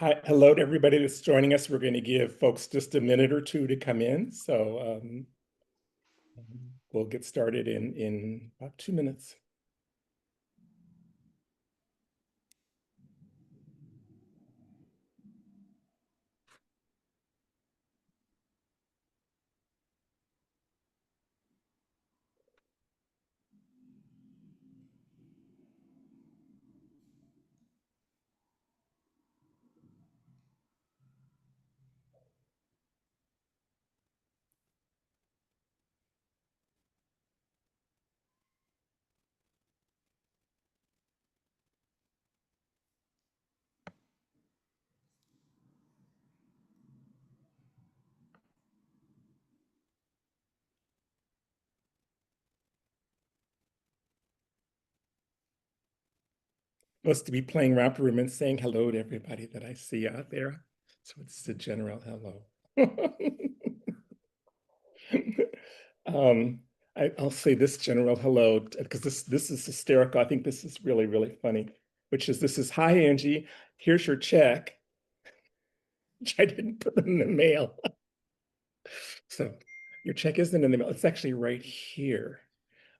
Hi, hello to everybody that's joining us. We're going to give folks just a minute or two to come in. We'll get started in about 2 minutes. Supposed to be playing romper room and saying hello to everybody that I see out there. So it's a general hello. Um, I'll say this general hello because this is hysterical. I think this is really, really funny, which is this is, hi, Angie, here's your check, which I didn't put in the mail. So your check isn't in the mail. It's actually right here.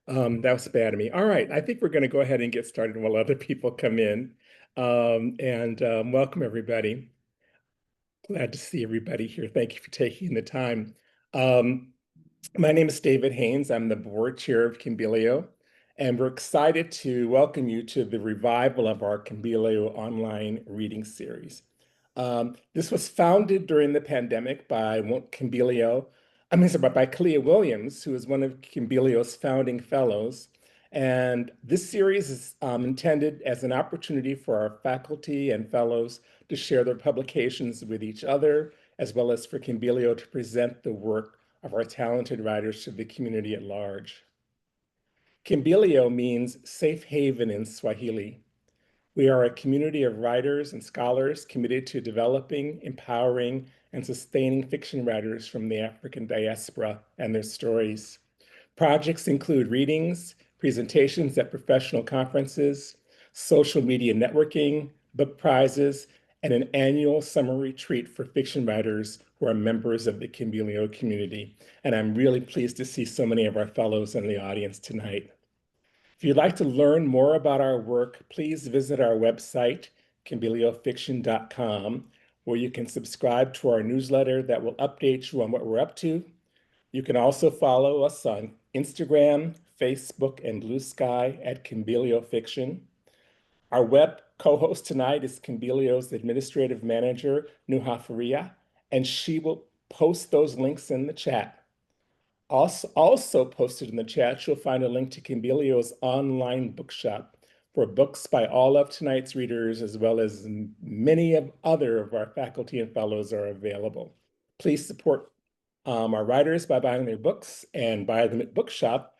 That was bad of me. All right, I think we're going to go ahead and get started while other people come in. Welcome everybody. Glad to see everybody here. Thank you for taking the time. Um, my name is David Haynes. I'm the board chair of Kimbilio, and we're excited to welcome you to the revival of our Kimbilio online reading series. This was founded during the pandemic by Kimbilio, by Clea Williams, who is one of Kimbilio's founding fellows. And this series is intended as an opportunity for our faculty and fellows to share their publications with each other, as well as for Kimbilio to present the work of our talented writers to the community at large. Kimbilio means safe haven in Swahili. We are a community of writers and scholars committed to developing, empowering, and sustaining fiction writers from the African diaspora and their stories. Projects include readings, presentations at professional conferences, social media networking, book prizes, and an annual summer retreat for fiction writers who are members of the Kimbilio community. And I'm really pleased to see so many of our fellows in the audience tonight. If you'd like to learn more about our work, please visit our website, kimbiliofiction.com, where you can subscribe to our newsletter that will update you on what we're up to. You can also follow us on Instagram, Facebook, and Blue Sky at Kimbilio Fiction. Our web co-host tonight is Kimbilio's administrative manager, Nuha Faria, and she will post those links in the chat. Also posted in the chat, you'll find a link to Kimbilio's online bookshop where books by all of tonight's readers, as well as many of our faculty and fellows are available. Please support our writers by buying their books and buy them at Bookshop,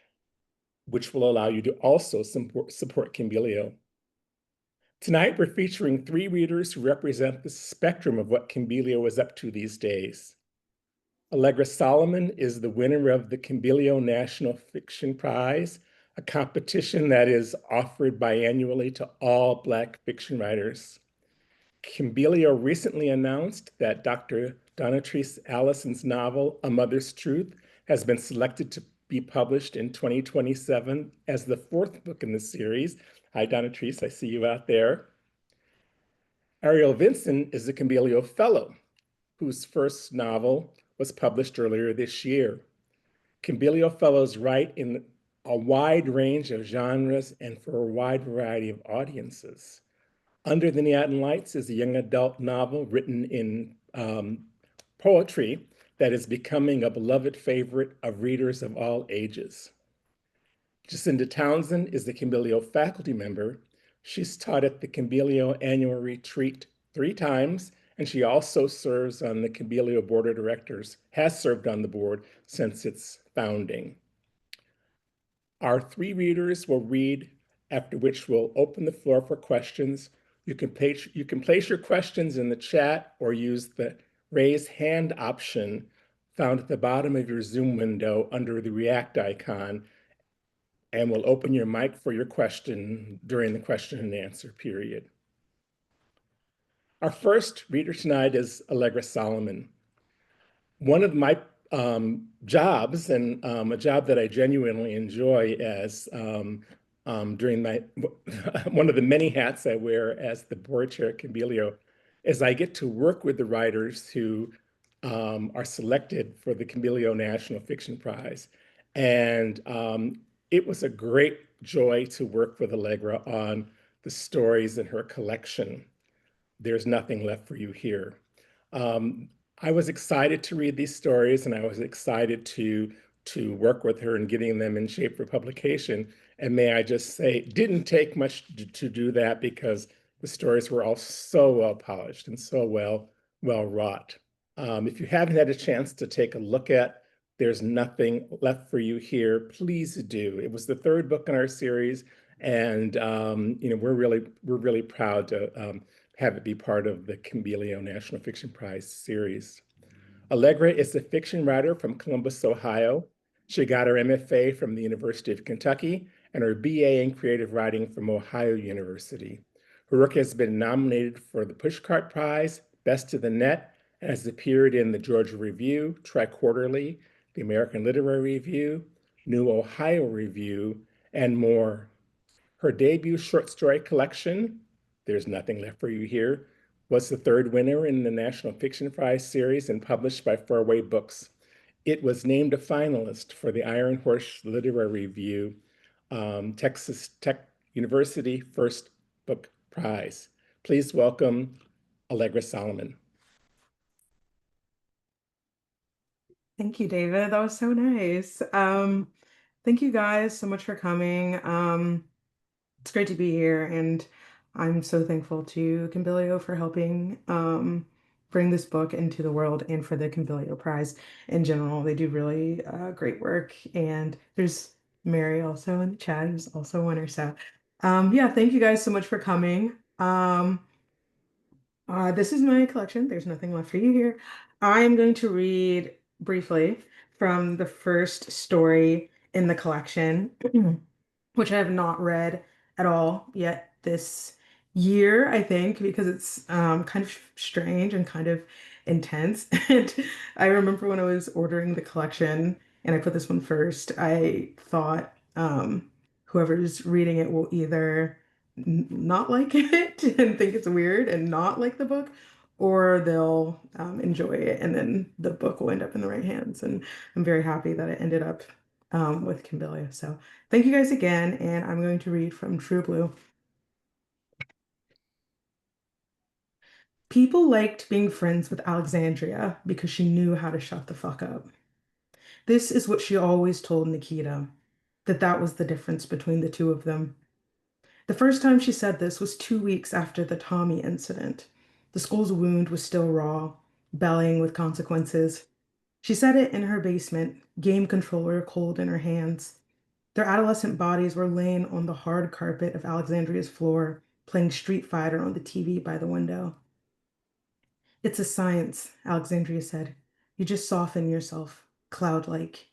which will allow you to also support Kimbilio. Tonight, we're featuring 3 readers who represent the spectrum of what Kimbilio is up to these days. Allegra Solomon is the winner of the Kimbilio National Fiction Prize, a competition that is offered biannually to all Black fiction writers. Kimbilio recently announced that Dr. Donatrice Allison's novel, A Mother's Truth, has been selected to be published in 2027 as the 4th book in the series. Hi, Donatrice, I see you out there. Arriel Vinson is a Kimbilio Fellow, whose first novel was published earlier this year. Kimbilio Fellows write in a wide range of genres and for a wide variety of audiences. Under the Neon Lights is a young adult novel written in poetry that is becoming a beloved favorite of readers of all ages. Jacinda Townsend is the Kimbilio faculty member. She's taught at the Kimbilio annual retreat 3 times, and she also serves on the Kimbilio board of directors, has served on the board since its founding. Our 3 readers will read, after which we'll open the floor for questions. You can place your questions in the chat or use the raise hand option found at the bottom of your Zoom window under the react icon, and we'll open your mic for your question during the question and answer period. Our first reader tonight is Allegra Solomon. One of my jobs, and a job that I genuinely enjoy as during my one of the many hats I wear as the board chair at Kimbilio, is I get to work with the writers who are selected for the Kimbilio National Fiction Prize. And it was a great joy to work with Allegra on the stories in her collection. There's Nothing Left for You Here. Um, I was excited to read these stories, and I was excited to work with her in getting them in shape for publication. And may I just say, it didn't take much to do that because the stories were all so well polished and so well wrought. If you haven't had a chance to take a look at There's Nothing Left for You Here, please do. It was the third book in our series, and we're really proud to have it be part of the Kimbilio National Fiction Prize series. Allegra is a fiction writer from Columbus, Ohio. She got her MFA from the University of Kentucky and her BA in creative writing from Ohio University. Her work has been nominated for the Pushcart Prize, Best of the Net, and has appeared in the Georgia Review, Tri-Quarterly, the American Literary Review, New Ohio Review, and more. Her debut short story collection, There's Nothing Left for You Here, was the third winner in the National Fiction Prize series and published by Fairway Books. It was named a finalist for the Iron Horse Literary Review, Texas Tech University First Book Prize. Please welcome Allegra Solomon. Thank you, David. That was so nice. Thank you guys so much for coming. It's great to be here, and I'm so thankful to Kimbilio for helping bring this book into the world and for the Kimbilio Prize in general. They do really great work, and there's Mary also in the chat who's also a winner. So yeah, thank you guys so much for coming. This is my collection. There's Nothing Left for You Here. I am going to read briefly from the first story in the collection, which I have not read at all yet this year, I think, because it's kind of strange and kind of intense. And I remember when I was ordering the collection and I put this one first, I thought whoever's reading it will either not like it and think it's weird and not like the book, or they'll enjoy it and then the book will end up in the right hands. And I'm very happy that it ended up with Kimbilio. So thank you guys again, and I'm going to read from True Blue. People liked being friends with Alexandria because she knew how to shut the fuck up. This is what she always told Nikita, that was the difference between the two of them. The first time she said this was 2 weeks after the Tommy incident. The school's wound was still raw, bellying with consequences. She said it in her basement, game controller cold in her hands. Their adolescent bodies were laying on the hard carpet of Alexandria's floor, playing Street Fighter on the TV by the window. It's a science, Alexandria said. You just soften yourself, cloud-like.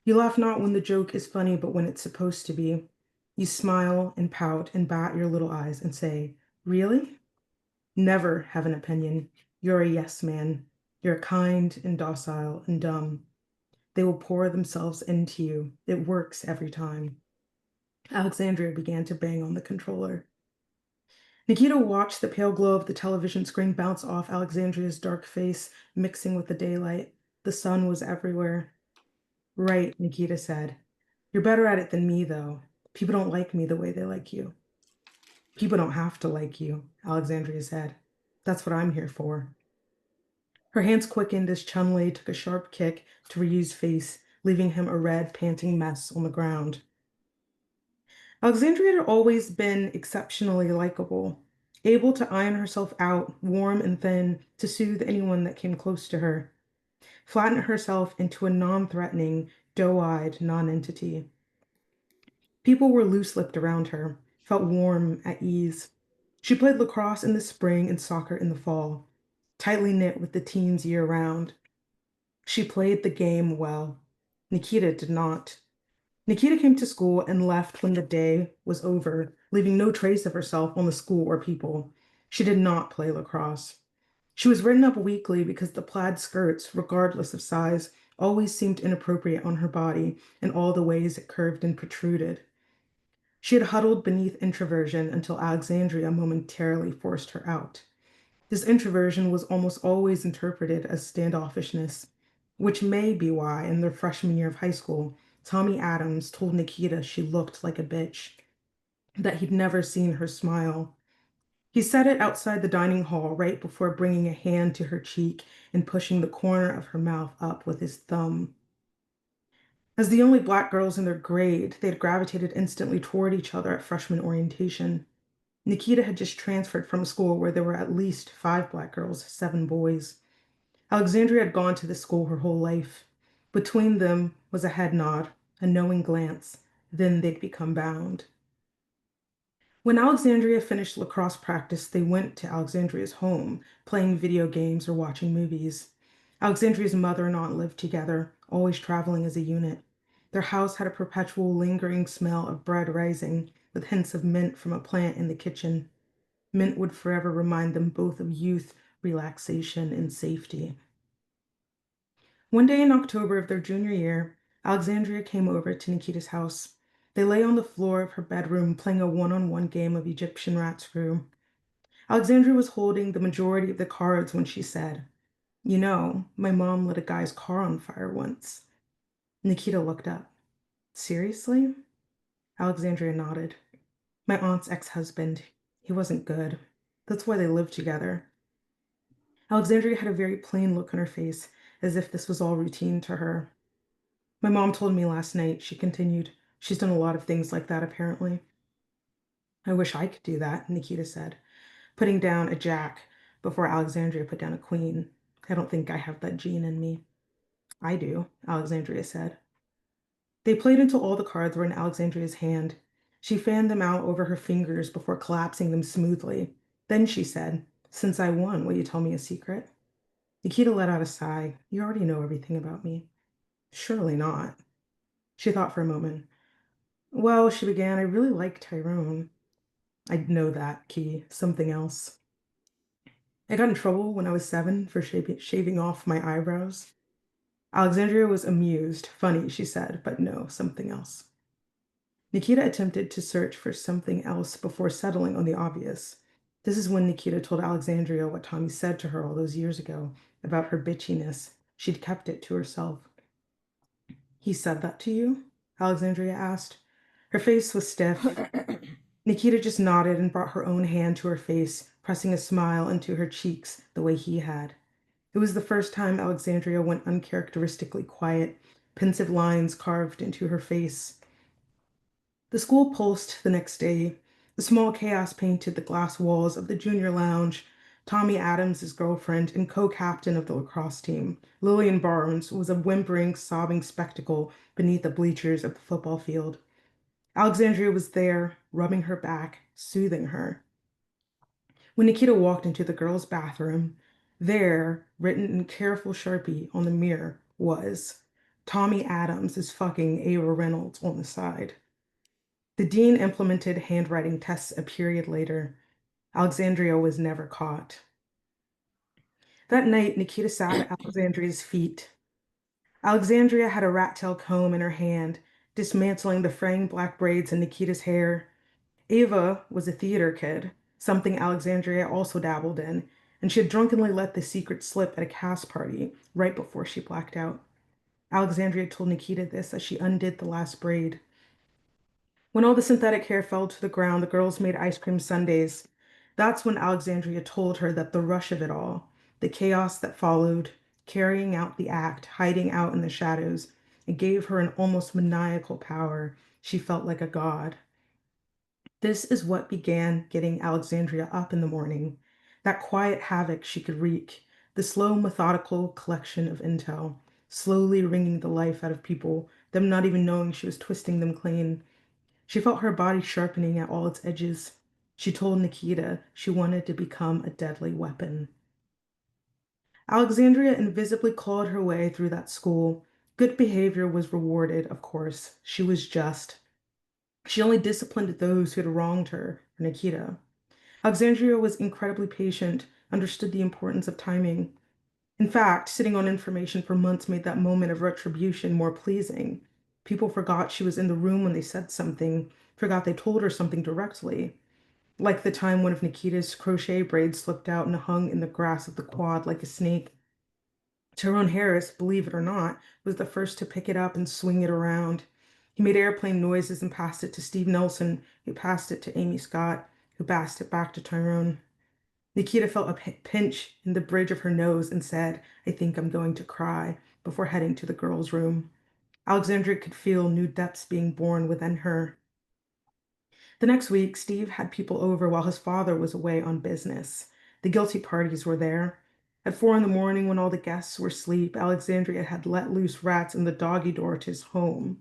You laugh not when the joke is funny, but when it's supposed to be. You smile and pout and bat your little eyes and say, really? Never have an opinion. You're a yes man. You're kind and docile and dumb. They will pour themselves into you. It works every time. Alexandria began to bang on the controller. Nikita watched the pale glow of the television screen bounce off Alexandria's dark face, mixing with the daylight. The sun was everywhere. Right, Nikita said. You're better at it than me, though. People don't like me the way they like you. People don't have to like you, Alexandria said. That's what I'm here for. Her hands quickened as Chumley took a sharp kick to Ryu's face, leaving him a red, panting mess on the ground. Alexandria had always been exceptionally likable, able to iron herself out, warm and thin, to soothe anyone that came close to her, flatten herself into a non-threatening, doe-eyed nonentity. People were loose-lipped around her, felt warm, at ease. She played lacrosse in the spring and soccer in the fall, tightly knit with the teens year-round. She played the game well. Nikita did not. Nikita came to school and left when the day was over, leaving no trace of herself on the school or people. She did not play lacrosse. She was written up weekly because the plaid skirts, regardless of size, always seemed inappropriate on her body in all the ways it curved and protruded. She had huddled beneath introversion until Alexandria momentarily forced her out. This introversion was almost always interpreted as standoffishness, which may be why, in their freshman year of high school, Tommy Adams told Nikita she looked like a bitch, that he'd never seen her smile. He said it outside the dining hall right before bringing a hand to her cheek and pushing the corner of her mouth up with his thumb. As the only black girls in their grade, they had gravitated instantly toward each other at freshman orientation. Nikita had just transferred from a school where there were at least 5 black girls, 7 boys. Alexandria had gone to this school her whole life. Between them was a head nod, a knowing glance. Then they'd become bound. When Alexandria finished lacrosse practice, they went to Alexandria's home, playing video games or watching movies. Alexandria's mother and aunt lived together, always traveling as a unit. Their house had a perpetual lingering smell of bread rising, with hints of mint from a plant in the kitchen. Mint would forever remind them both of youth, relaxation, and safety. One day in October of their junior year, Alexandria came over to Nikita's house. They lay on the floor of her bedroom playing a one-on-one game of Egyptian rat screw. Alexandria was holding the majority of the cards when she said, "You know, my mom lit a guy's car on fire once." Nikita looked up. "Seriously?" Alexandria nodded. "My aunt's ex-husband. He wasn't good. That's why they lived together." Alexandria had a very plain look on her face, as if this was all routine to her. "My mom told me last night," she continued. "She's done a lot of things like that, apparently." "I wish I could do that," Nikita said, putting down a jack before Alexandria put down a queen. "I don't think I have that gene in me." "I do," Alexandria said. They played until all the cards were in Alexandria's hand. She fanned them out over her fingers before collapsing them smoothly. Then she said, "Since I won, will you tell me a secret?" Nikita let out a sigh. "You already know everything about me." "Surely not." She thought for a moment. "Well," she began, "I really like Tyrone." "I know that, Key. Something else." "I got in trouble when I was 7 for shaving off my eyebrows." Alexandria was amused. "Funny," she said, "but no, something else." Nikita attempted to search for something else before settling on the obvious. This is when Nikita told Alexandria what Tommy said to her all those years ago about her bitchiness. She'd kept it to herself. "He said that to you?" Alexandria asked. Her face was stiff. Nikita just nodded and brought her own hand to her face, pressing a smile into her cheeks the way he had. It was the first time Alexandria went uncharacteristically quiet, pensive lines carved into her face. The school pulsed the next day. The small chaos painted the glass walls of the junior lounge. Tommy Adams, his girlfriend and co-captain of the lacrosse team, Lillian Barnes, was a whimpering, sobbing spectacle beneath the bleachers of the football field. Alexandria was there, rubbing her back, soothing her. When Nikita walked into the girls' bathroom, there, written in careful Sharpie on the mirror, was "Tommy Adams is fucking Ava Reynolds" on the side. The dean implemented handwriting tests a period later. Alexandria was never caught. That night, Nikita sat at Alexandria's feet. Alexandria had a rat tail comb in her hand, dismantling the fraying black braids in Nikita's hair. Ava was a theater kid, something Alexandria also dabbled in, and she had drunkenly let the secret slip at a cast party right before she blacked out. Alexandria told Nikita this as she undid the last braid. When all the synthetic hair fell to the ground, the girls made ice cream sundaes. That's when Alexandria told her that the rush of it all, the chaos that followed, carrying out the act, hiding out in the shadows, it gave her an almost maniacal power. She felt like a god. This is what began getting Alexandria up in the morning, that quiet havoc she could wreak, the slow, methodical collection of intel, slowly wringing the life out of people, them not even knowing she was twisting them clean. She felt her body sharpening at all its edges. She told Nikita she wanted to become a deadly weapon. Alexandria invisibly clawed her way through that school. Good behavior was rewarded, of course. She was just. She only disciplined those who had wronged her, or Nikita. Alexandria was incredibly patient, understood the importance of timing. In fact, sitting on information for months made that moment of retribution more pleasing. People forgot she was in the room when they said something, forgot they told her something directly. Like the time one of Nikita's crochet braids slipped out and hung in the grass of the quad like a snake. Tyrone Harris, believe it or not, was the first to pick it up and swing it around. He made airplane noises and passed it to Steve Nelson, who passed it to Amy Scott, who passed it back to Tyrone. Nikita felt a pinch in the bridge of her nose and said, I think I'm going to cry, before heading to the girls' room. Alexandria could feel new depths being born within her. The next week, Steve had people over while his father was away on business. The guilty parties were there. At 4 in the morning, when all the guests were asleep, Alexandria had let loose rats in the doggy door to his home.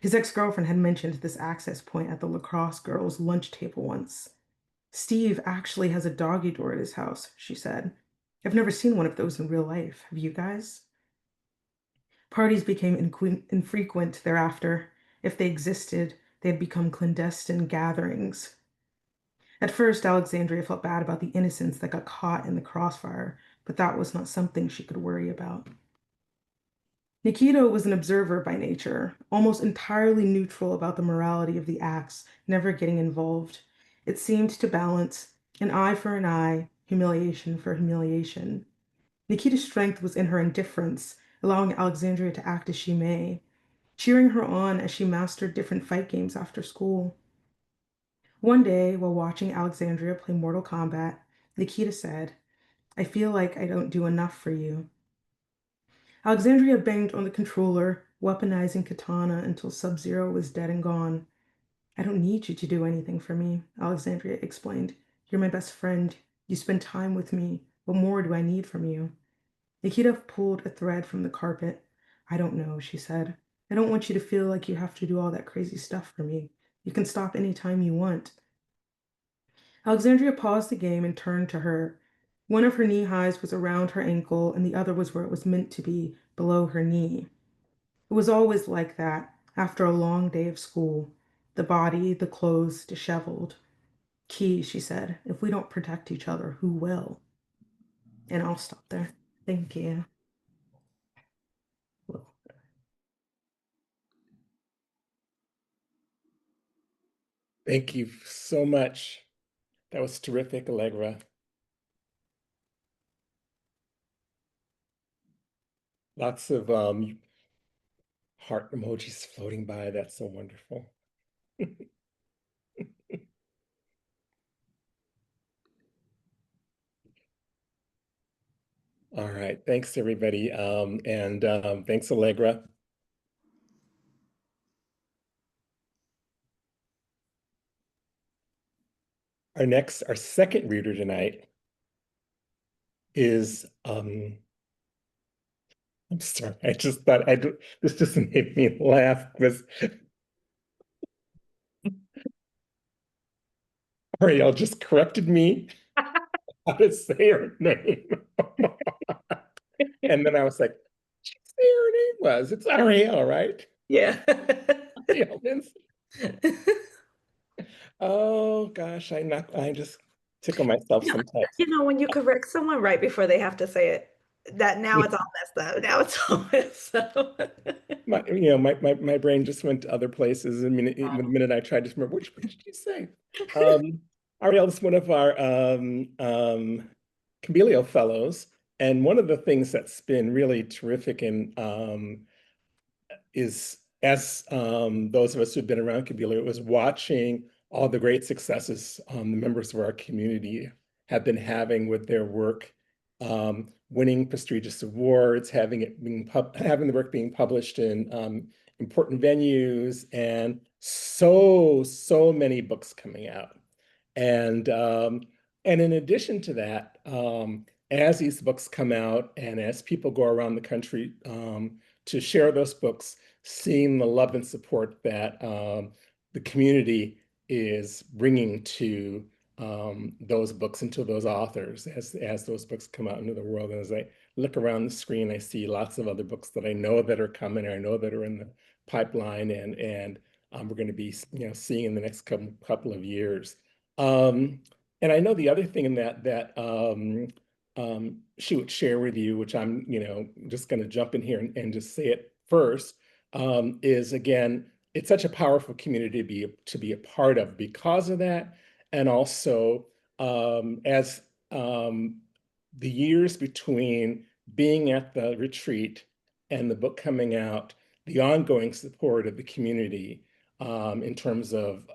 His ex-girlfriend had mentioned this access point at the lacrosse girls' lunch table once. Steve actually has a doggy door at his house, she said. I've never seen one of those in real life. Have you guys? Parties became infrequent thereafter. If they existed, they had become clandestine gatherings. At first, Alexandria felt bad about the innocents that got caught in the crossfire, but that was not something she could worry about. Nikita was an observer by nature, almost entirely neutral about the morality of the acts, never getting involved. It seemed to balance an eye for an eye, humiliation for humiliation. Nikita's strength was in her indifference, allowing Alexandria to act as she may, cheering her on as she mastered different fight games after school. One day, while watching Alexandria play Mortal Kombat, Nikita said, I feel like I don't do enough for you. Alexandria banged on the controller, weaponizing Katana until Sub-Zero was dead and gone. I don't need you to do anything for me, Alexandria explained. You're my best friend. You spend time with me. What more do I need from you? Nikita pulled a thread from the carpet. I don't know, she said. I don't want you to feel like you have to do all that crazy stuff for me. You can stop any time you want. Alexandria paused the game and turned to her. One of her knee highs was around her ankle, and the other was where it was meant to be, below her knee. It was always like that, after a long day of school. The body, the clothes, disheveled. Key, she said. If we don't protect each other, who will? And I'll stop there. Thank you. Thank you so much. That was terrific, Allegra. Lots of heart emojis floating by. That's so wonderful. All right. Thanks, everybody. And thanks, Allegra. Our second reader tonight is I'm sorry, I just thought this just made me laugh because Ariel just corrected me how to say her name. And then I was like, "Did you say her name was? It's Ariel, right?" Yeah. Ariel Vinson. Oh gosh, I just tickle myself sometimes. When you correct someone right before they have to say it, that now it's all messed up. Now it's all messed up. My brain just went to other places. I mean, the minute I tried to remember, which did you say? Ariel is one of our Kimbilio fellows. And one of the things that's been really terrific and is as those of us who've been around Kimbilio was watching all the great successes the members of our community have been having with their work, winning prestigious awards, having the work being published in important venues, and so many books coming out. And in addition to that, as these books come out and as people go around the country to share those books, seeing the love and support that the community is bringing to those books and to those authors as those books come out into the world. And as I look around the screen, I see lots of other books that I know that are coming, or I know that are in the pipeline, and we're going to be seeing in the next couple of years. And I know the other thing in that she would share with you, which I'm, just going to jump in here and just say it first, is again, it's such a powerful community to be a part of because of that, and also as the years between being at the retreat and the book coming out, the ongoing support of the community in terms of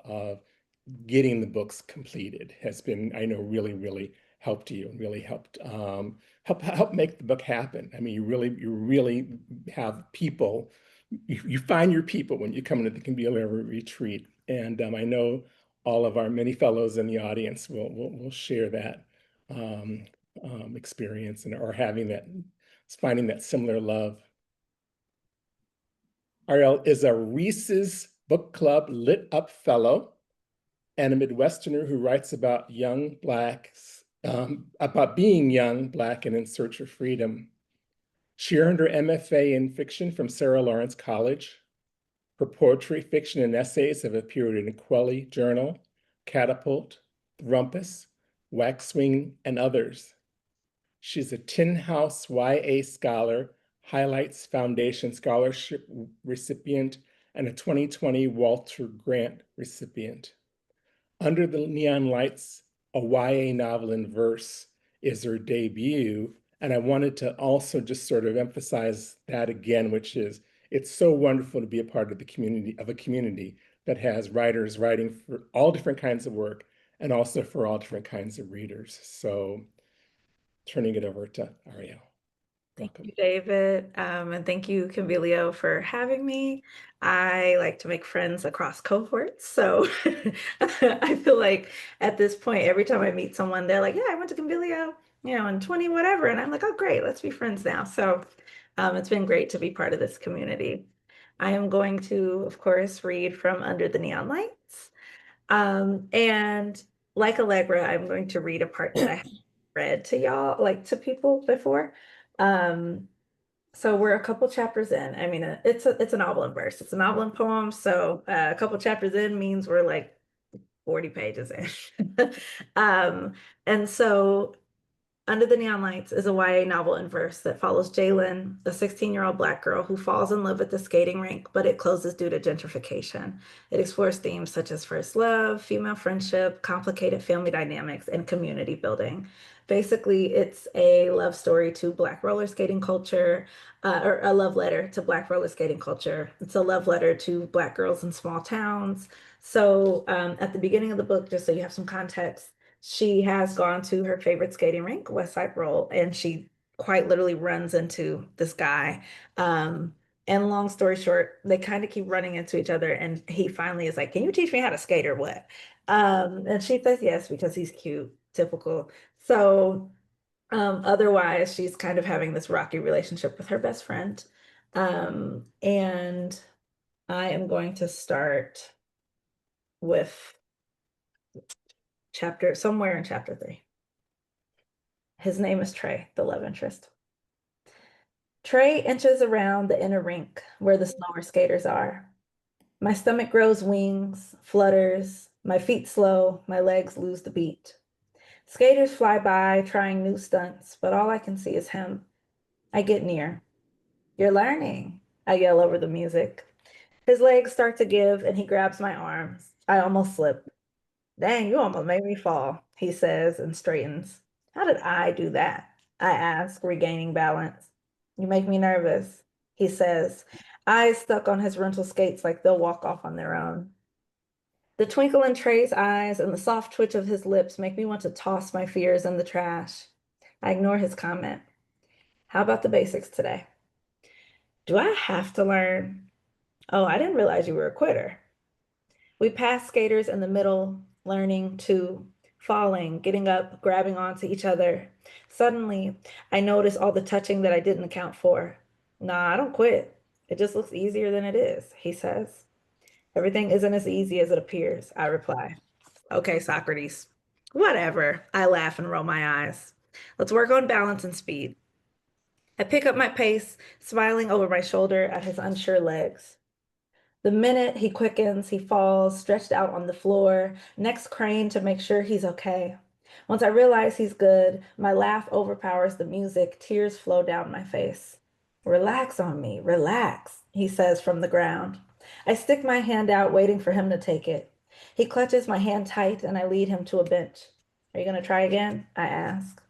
getting the books completed has been, I know, really, really helped you and really helped help make the book happen. I mean, you really have people. You find your people when you come into the Kimbilio retreat, and I know all of our many fellows in the audience will share that um, experience and or having that finding that similar love. Arriel is a Reese's Book Club Lit Up Fellow and a Midwesterner who writes about young Blacks, about being young, Black, and in search of freedom. She earned her MFA in fiction from Sarah Lawrence College. Her poetry, fiction, and essays have appeared in Quelly Journal, Catapult, Rumpus, Waxwing, and others. She's a Tin House YA Scholar, Highlights Foundation Scholarship recipient, and a 2020 Walter Grant recipient. Under the Neon Lights, a YA novel in verse, is her debut. And I wanted to also just sort of emphasize that again, which is it's so wonderful to be a part of a community that has writers writing for all different kinds of work and also for all different kinds of readers. So turning it over to Arriel. Thank Welcome. you, David. And thank you, Kimbilio, for having me. I like to make friends across cohorts. So I feel like at this point, every time I meet someone, they're like, yeah, I went to Kimbilio, in 20 whatever. And I'm like, oh, great, let's be friends now. So it's been great to be part of this community. I am going to, of course, read from Under the Neon Lights. And like Allegra, I'm going to read a part that I haven't read to y'all, like to people before. Um, so we're a couple chapters in. I mean, it's a novel in verse. It's a novel in poem. So a couple chapters in means we're like 40 pages in. And so under the Neon Lights is a YA novel in verse that follows Jalen, a 16-year-old Black girl who falls in love at the skating rink, but it closes due to gentrification. It explores themes such as first love, female friendship, complicated family dynamics, and community building. Basically, it's a love story to Black roller skating culture, or a love letter to Black roller skating culture. It's a love letter to Black girls in small towns. So at the beginning of the book, just so you have some context, she has gone to her favorite skating rink, West Side Roll, and she quite literally runs into this guy. And long story short, they kind of keep running into each other, and he finally is like, "Can you teach me how to skate or what?" And she says yes because he's cute, typical. So otherwise, she's kind of having this rocky relationship with her best friend. And I am going to start with somewhere in chapter 3. His name is Trey, the love interest. Trey inches around the inner rink where the slower skaters are. My stomach grows wings, flutters, my feet slow, my legs lose the beat. Skaters fly by trying new stunts, but all I can see is him. I get near. You're learning, I yell over the music. His legs start to give and he grabs my arms. I almost slip. Dang, you almost made me fall, he says and straightens. How did I do that? I ask, regaining balance. You make me nervous, he says, eyes stuck on his rental skates like they'll walk off on their own. The twinkle in Trey's eyes and the soft twitch of his lips make me want to toss my fears in the trash. I ignore his comment. How about the basics today? Do I have to learn? Oh, I didn't realize you were a quitter. We pass skaters in the middle, learning to falling, getting up, grabbing onto each other. Suddenly, I notice all the touching that I didn't account for. Nah, I don't quit. It just looks easier than it is, he says. Everything isn't as easy as it appears, I reply. Okay, Socrates. Whatever. I laugh and roll my eyes. Let's work on balance and speed. I pick up my pace, smiling over my shoulder at his unsure legs. The minute he quickens, he falls, stretched out on the floor, next crane to make sure he's okay. Once I realize he's good, my laugh overpowers the music, tears flow down my face. Relax on me, relax, he says from the ground. I stick my hand out, waiting for him to take it. He clutches my hand tight, and I lead him to a bench. Are you going to try again? I ask.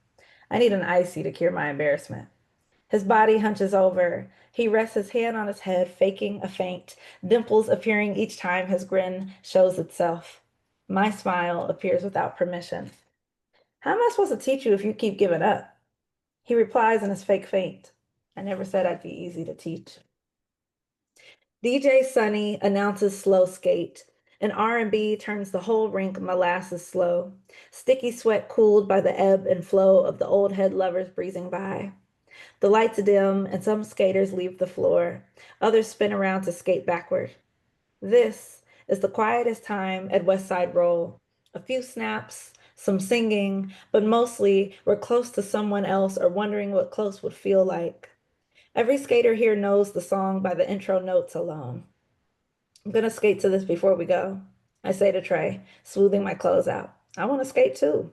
I need an icy to cure my embarrassment. His body hunches over. He rests his hand on his head, faking a faint, dimples appearing each time his grin shows itself. My smile appears without permission. How am I supposed to teach you if you keep giving up? He replies in his fake faint. I never said I'd be easy to teach. DJ Sunny announces slow skate. An R&B turns the whole rink molasses slow. Sticky sweat cooled by the ebb and flow of the old head lovers breezing by. The lights dim and some skaters leave the floor. Others spin around to skate backward. This is the quietest time at West Side Roll. A few snaps, some singing, but mostly we're close to someone else or wondering what close would feel like. Every skater here knows the song by the intro notes alone. I'm gonna skate to this before we go, I say to Trey, smoothing my clothes out. I want to skate too.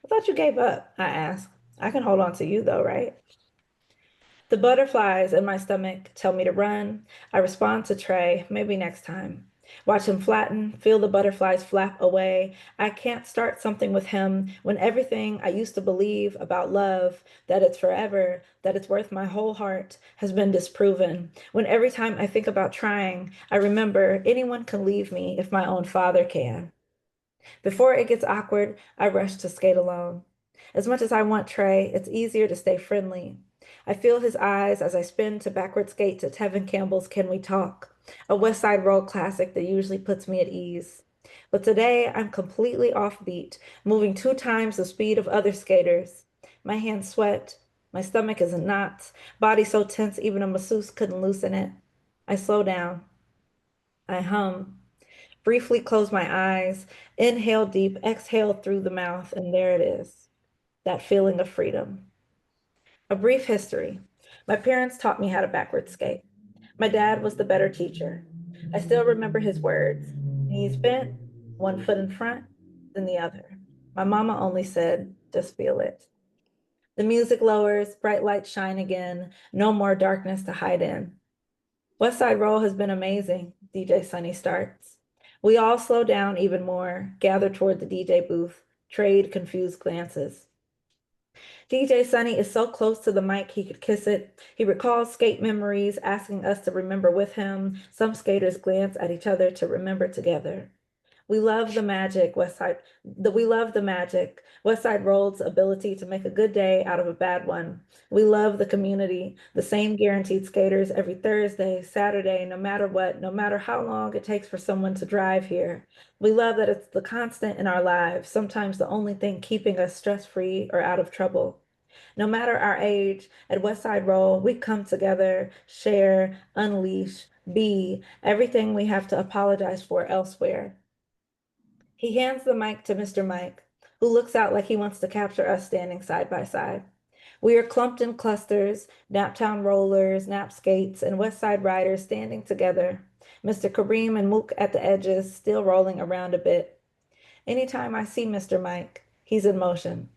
I thought you gave up, I ask. I can hold on to you though, right? The butterflies in my stomach tell me to run. I respond to Trey, maybe next time. Watch him flatten, feel the butterflies flap away. I can't start something with him when everything I used to believe about love, that it's forever, that it's worth my whole heart, has been disproven. When every time I think about trying, I remember anyone can leave me if my own father can. Before it gets awkward, I rush to skate alone. As much as I want Trey, it's easier to stay friendly. I feel his eyes as I spin to backward skate to Tevin Campbell's Can We Talk, a West Side Roll classic that usually puts me at ease. But today I'm completely offbeat, moving 2 times the speed of other skaters. My hands sweat, my stomach is in knots, body so tense even a masseuse couldn't loosen it. I slow down. I hum, briefly close my eyes, inhale deep, exhale through the mouth, and there it is, that feeling of freedom. A brief history. My parents taught me how to backward skate. My dad was the better teacher. I still remember his words. Knees bent, one foot in front, then the other. My mama only said, just feel it. The music lowers, bright lights shine again, no more darkness to hide in. West Side Roll has been amazing, DJ Sunny starts. We all slow down even more, gather toward the DJ booth, trade confused glances. DJ Sunny is so close to the mic he could kiss it. He recalls skate memories, asking us to remember with him. Some skaters glance at each other to remember together. We love the magic, we love the magic, West Side Roll's ability to make a good day out of a bad one. We love the community, the same guaranteed skaters every Thursday, Saturday, no matter what, no matter how long it takes for someone to drive here. We love that it's the constant in our lives, sometimes the only thing keeping us stress-free or out of trouble. No matter our age, at West Side Roll, we come together, share, unleash, be everything we have to apologize for elsewhere. He hands the mic to Mr. Mike, who looks out like he wants to capture us standing side by side. We are clumped in clusters, Naptown rollers, nap skates, and West Side riders standing together. Mr. Kareem and Mook at the edges, still rolling around a bit. Anytime I see Mr. Mike, he's in motion.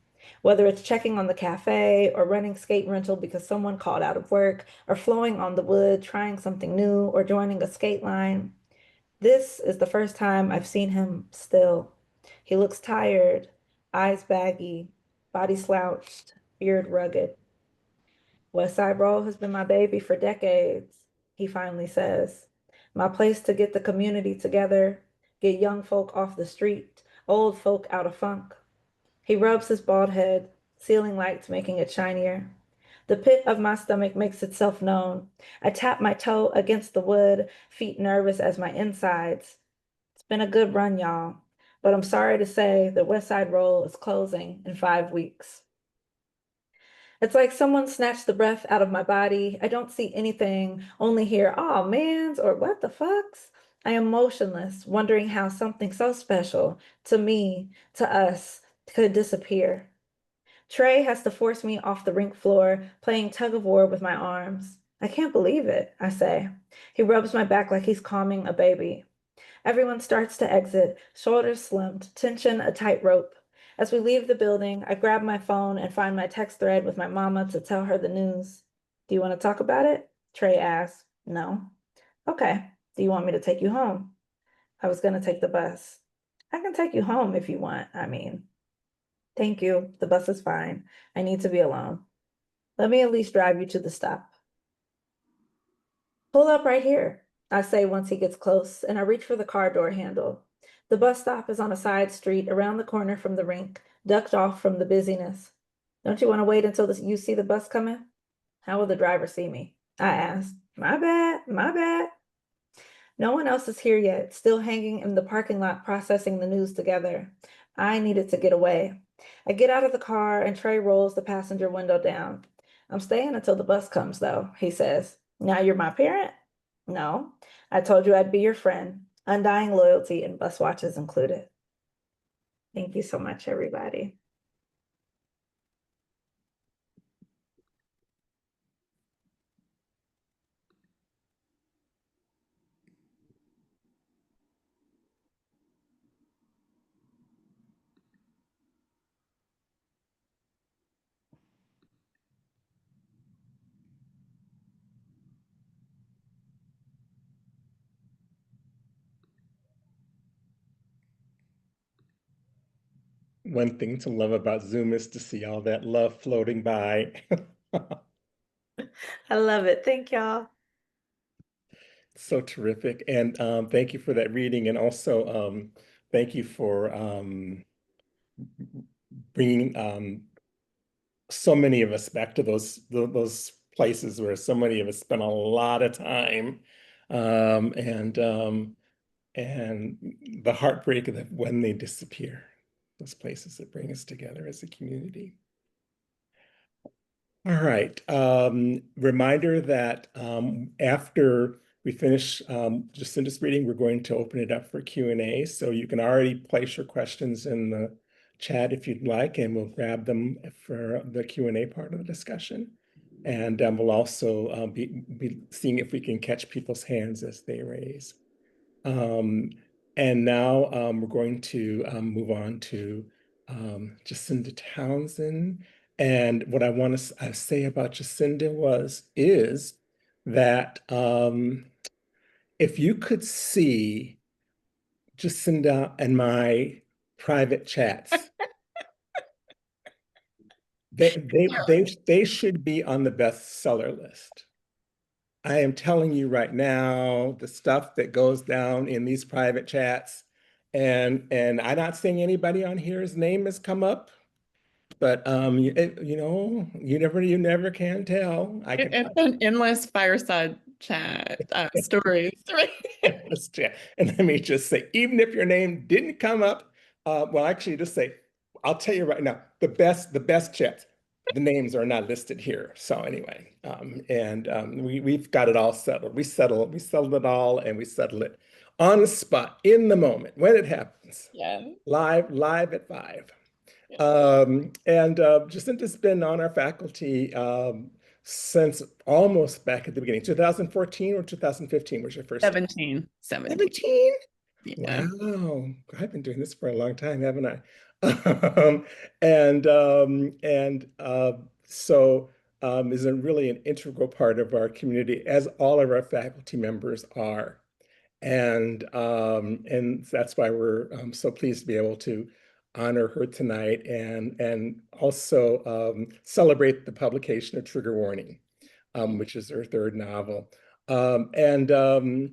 Whether it's checking on the cafe or running skate rental because someone called out of work, or flowing on the wood, trying something new, or joining a skate line. This is the first time I've seen him still. He looks tired, eyes baggy, body slouched, beard rugged. West Side Roll has been my baby for decades, he finally says. My place to get the community together, get young folk off the street, old folk out of funk. He rubs his bald head, ceiling lights making it shinier. The pit of my stomach makes itself known. I tap my toe against the wood, feet nervous as my insides. It's been a good run, y'all, but I'm sorry to say the West Side Roll is closing in 5 weeks. It's like someone snatched the breath out of my body. I don't see anything, only hear, "oh mans," or "what the fucks?" I am motionless, wondering how something so special to me, to us, could disappear. Trey has to force me off the rink floor, playing tug of war with my arms. I can't believe it, I say. He rubs my back like he's calming a baby. Everyone starts to exit, shoulders slumped, tension a tightrope. As we leave the building, I grab my phone and find my text thread with my mama to tell her the news. Do you want to talk about it? Trey asks. No. Okay. Do you want me to take you home? I was going to take the bus. I can take you home if you want, I mean. Thank you. The bus is fine. I need to be alone. Let me at least drive you to the stop. Pull up right here, I say once he gets close, and I reach for the car door handle. The bus stop is on a side street around the corner from the rink, ducked off from the busyness. Don't you want to wait until you see the bus coming? How will the driver see me? I ask. My bad, my bad. No one else is here yet, still hanging in the parking lot processing the news together. I needed to get away. I get out of the car and Trey rolls the passenger window down. I'm staying until the bus comes, though, he says. Now you're my parent? No. I told you I'd be your friend. Undying loyalty and bus watches included. Thank you so much, everybody. One thing to love about Zoom is to see all that love floating by. I love it. Thank y'all. So terrific. And thank you for that reading. And also thank you for bringing so many of us back to those places where so many of us spent a lot of time. Um, and um, and the heartbreak of when they disappear, those places that bring us together as a community. All right. Reminder that after we finish Jacinda's reading, we're going to open it up for Q&A. So you can already place your questions in the chat if you'd like, and we'll grab them for the Q&A part of the discussion. And we'll also be seeing if we can catch people's hands as they raise. And now we're going to move on to Jacinda Townsend. And what I want to say about Jacinda is that if you could see Jacinda and my private chats, they should be on the bestseller list. I am telling you right now, the stuff that goes down in these private chats, and I'm not saying anybody on here's name has come up, but you never can tell. It's an endless fireside chat stories, right? Endless chat. And let me just say, even if your name didn't come up, well, actually, just say, I'll tell you right now, the best chats. The names are not listed here. So anyway, we've got it all settled. We settled it all, and we settled it on the spot, in the moment, when it happens. Yeah. Live at 5. Yeah. Jacinda's been on our faculty since almost back at the beginning. 2014 or 2015 was your first? 17. 17? Yeah. Wow, I've been doing this for a long time, haven't I? So is really an integral part of our community, as all of our faculty members are. And that's why we're so pleased to be able to honor her tonight and also celebrate the publication of Trigger Warning, which is her third novel. The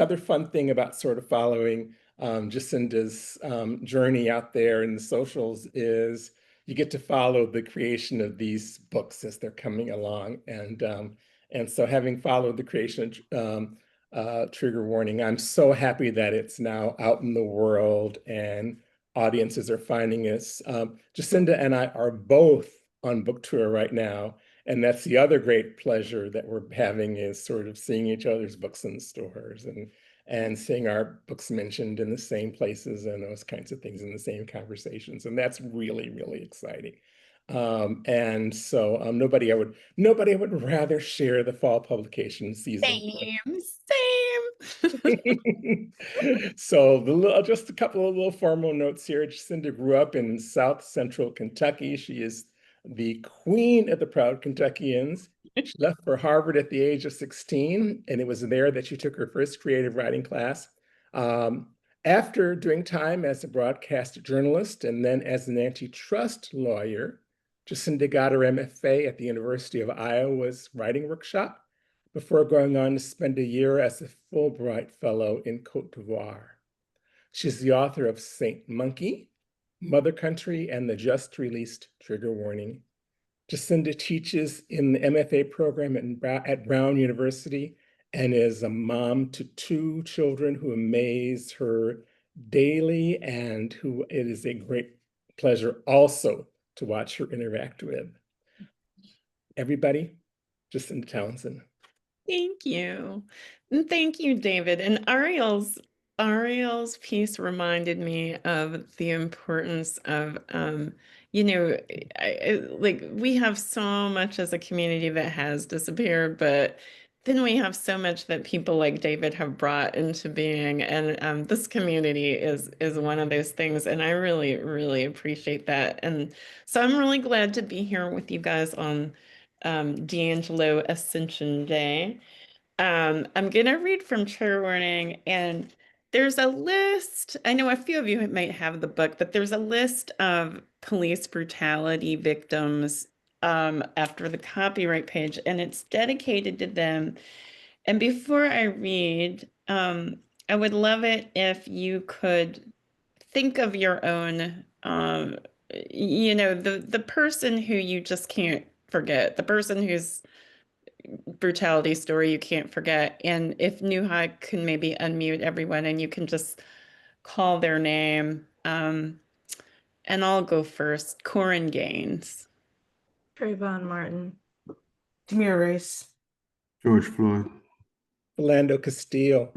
other fun thing about sort of following Jacinda's journey out there in the socials is you get to follow the creation of these books as they're coming along. And so having followed the creation of Trigger Warning, I'm so happy that it's now out in the world and audiences are finding us. Jacinda and I are both on book tour right now. And that's the other great pleasure that we're having, is sort of seeing each other's books in the stores and seeing our books mentioned in the same places and those kinds of things in the same conversations. And that's really, really exciting. And so nobody I would rather share the fall publication season. Same. So just a couple of little formal notes here. Jacinda grew up in South Central Kentucky. She is the queen of the proud Kentuckians. She left for Harvard at the age of 16, and it was there that she took her first creative writing class. Um, After doing time as a broadcast journalist and then as an antitrust lawyer, Jacinda got her MFA at the University of Iowa's writing workshop before going on to spend a year as a Fulbright Fellow in Cote d'Ivoire. She's the author of Saint Monkey, Mother Country, and the just released Trigger Warning. Jacinda teaches in the MFA program at Brown University and is a mom to 2 children who amaze her daily and who it is a great pleasure also to watch her interact with. Everybody, Jacinda Townsend. Thank you. And thank you, David. And Arriel's piece reminded me of the importance of like we have so much as a community that has disappeared, but then we have so much that people like David have brought into being. And this community is one of those things. And I really, really appreciate that. And so I'm really glad to be here with you guys on D'Angelo Ascension Day. I'm gonna read from Trigger Warning, and there's a list. I know a few of you might have the book, but there's a list of police brutality victims after the copyright page, and it's dedicated to them. And before I read, I would love it if you could think of your own, the person who you just can't forget, the person whose brutality story you can't forget. And if Nuhai can maybe unmute everyone and you can just call their name. And I'll go first. Corin Gaines. Trayvon Martin. Tamir Race. George Floyd. Philando Castile.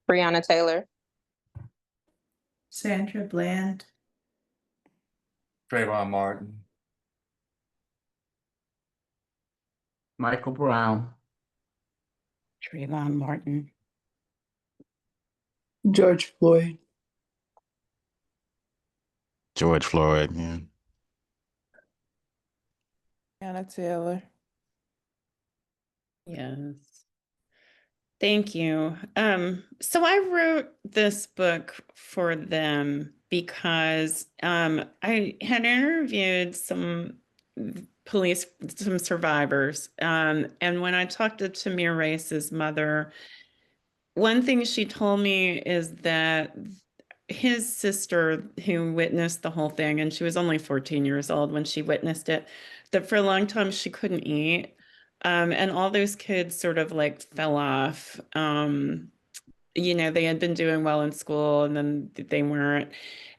Breonna Taylor. Sandra Bland. Trayvon Martin. Michael Brown. Trayvon Martin. George Floyd. George Floyd, yeah. Anna Taylor. Yes. Thank you. So I wrote this book for them because I had interviewed some survivors. And when I talked to Tamir Race's mother, one thing she told me is that his sister, who witnessed the whole thing, and she was only 14 years old when she witnessed it, that for a long time she couldn't eat. And all those kids sort of like fell off. They had been doing well in school and then they weren't.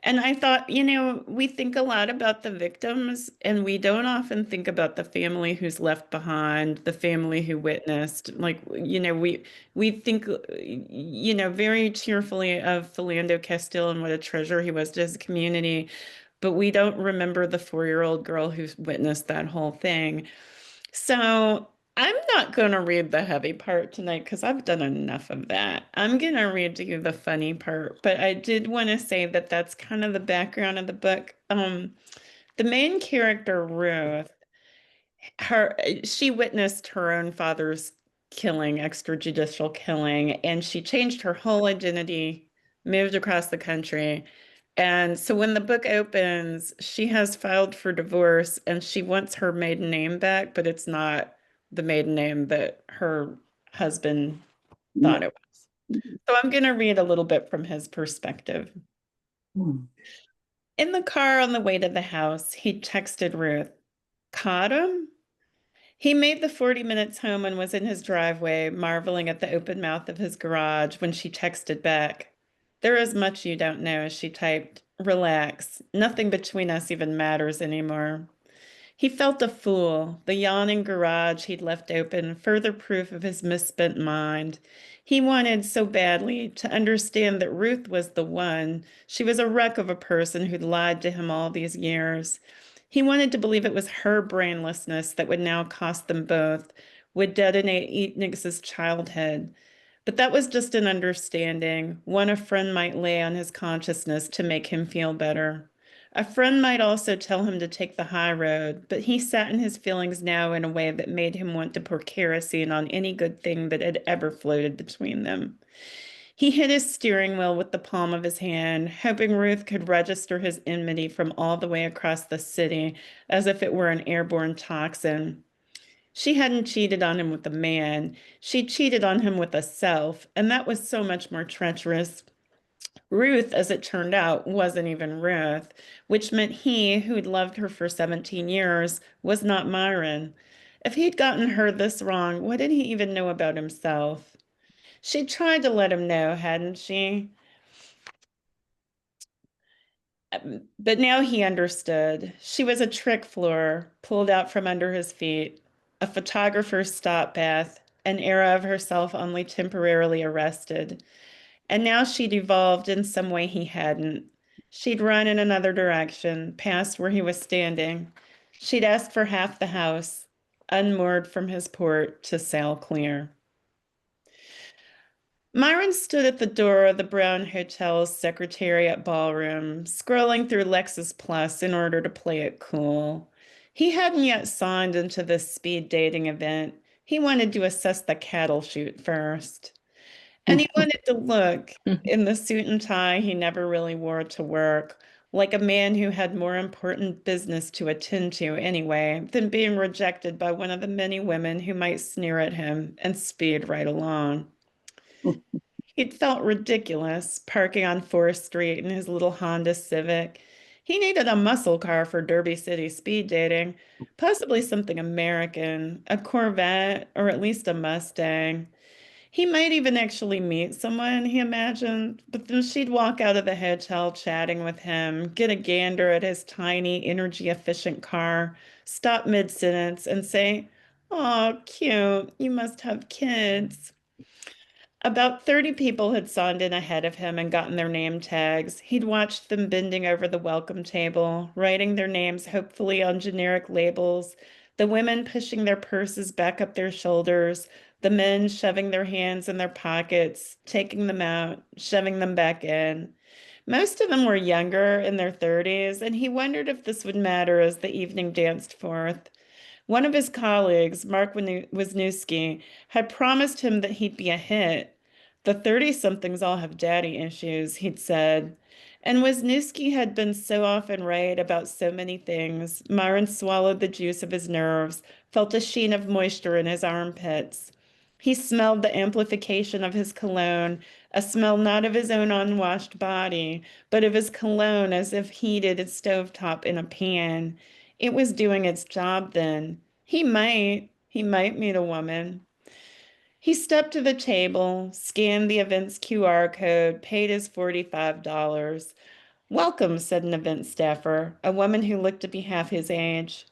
And I thought, we think a lot about the victims and we don't often think about the family who's left behind, the family who witnessed. Like, we think, very cheerfully of Philando Castile and what a treasure he was to his community, but we don't remember the 4-year-old girl who witnessed that whole thing. So I'm not going to read the heavy part tonight because I've done enough of that. I'm going to read to you the funny part, but I did want to say that that's kind of the background of the book. The main character, Ruth, she witnessed her own father's killing, extrajudicial killing, and she changed her whole identity, moved across the country. And so when the book opens, she has filed for divorce and she wants her maiden name back, but it's not the maiden name that her husband thought it was. So I'm going to read a little bit from his perspective. In the car on the way to the house, he texted Ruth, "Caught him?" He made the 40 minutes home and was in his driveway, marveling at the open mouth of his garage when she texted back, "There is much you don't know," she typed. "Relax. Nothing between us even matters anymore." He felt a fool. The yawning garage he'd left open, further proof of his misspent mind. He wanted so badly to understand that Ruth was the one. She was a wreck of a person who'd lied to him all these years. He wanted to believe it was her brainlessness that would now cost them both, would detonate Enix's childhood. But that was just an understanding, one a friend might lay on his consciousness to make him feel better. A friend might also tell him to take the high road, but he sat in his feelings now in a way that made him want to pour kerosene on any good thing that had ever floated between them. He hit his steering wheel with the palm of his hand, hoping Ruth could register his enmity from all the way across the city as if it were an airborne toxin. She hadn't cheated on him with a man. She cheated on him with a self, and that was so much more treacherous. Ruth, as it turned out, wasn't even Ruth, which meant he, who'd loved her for 17 years, was not Myron. If he'd gotten her this wrong, what did he even know about himself? She tried to let him know, hadn't she? But now he understood. She was a trick floor pulled out from under his feet, a photographer's stop bath, an era of herself only temporarily arrested. And now she'd evolved in some way he hadn't. She'd run in another direction, past where he was standing. She'd asked for half the house, unmoored from his port to sail clear. Myron stood at the door of the Brown Hotel's Secretariat ballroom, scrolling through Lexus Plus in order to play it cool. He hadn't yet signed into this speed dating event. He wanted to assess the cattle chute first. And he wanted to look in the suit and tie he never really wore to work, like a man who had more important business to attend to anyway than being rejected by one of the many women who might sneer at him and speed right along. He'd felt ridiculous parking on 4th Street in his little Honda Civic. He needed a muscle car for Derby City speed dating, possibly something American, a Corvette, or at least a Mustang. He might even actually meet someone, he imagined, but then she'd walk out of the hotel chatting with him, get a gander at his tiny, energy-efficient car, stop mid-sentence, and say, "Aw, cute, you must have kids." About 30 people had signed in ahead of him and gotten their name tags. He'd watched them bending over the welcome table, writing their names hopefully on generic labels, the women pushing their purses back up their shoulders, the men shoving their hands in their pockets, taking them out, shoving them back in. Most of them were younger, in their 30s, and he wondered if this would matter as the evening danced forth. One of his colleagues, Mark Wisniewski, had promised him that he'd be a hit. The 30-somethings all have daddy issues, he'd said. And Wisniewski had been so often right about so many things. Myron swallowed the juice of his nerves, felt a sheen of moisture in his armpits. He smelled the amplification of his cologne, a smell not of his own unwashed body, but of his cologne as if heated at stovetop in a pan. It was doing its job then. He might meet a woman. He stepped to the table, scanned the event's QR code, paid his $45. "Welcome," said an event staffer, a woman who looked to be half his age.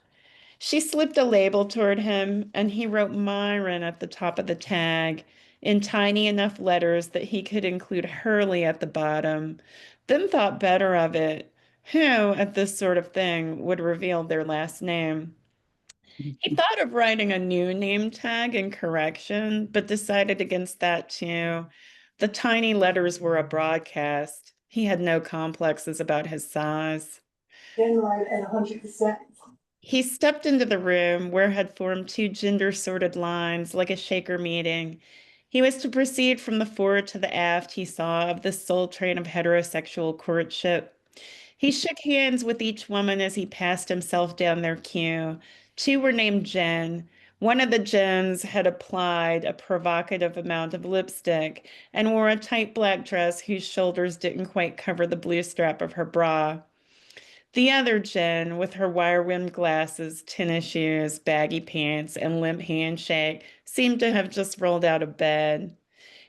She slipped a label toward him, and he wrote Myron at the top of the tag in tiny enough letters that he could include Hurley at the bottom, then thought better of it. Who, at this sort of thing, would reveal their last name? He thought of writing a new name tag in correction, but decided against that too. The tiny letters were a broadcast. He had no complexes about his size. Then right at 100%. He stepped into the room where had formed two gender-sorted lines like a Shaker meeting. He was to proceed from the fore to the aft, he saw, of this soul train of heterosexual courtship. He shook hands with each woman as he passed himself down their queue. Two were named Jen. One of the Jens had applied a provocative amount of lipstick and wore a tight black dress whose shoulders didn't quite cover the blue strap of her bra. The other Jen, with her wire-rimmed glasses, tennis shoes, baggy pants, and limp handshake, seemed to have just rolled out of bed.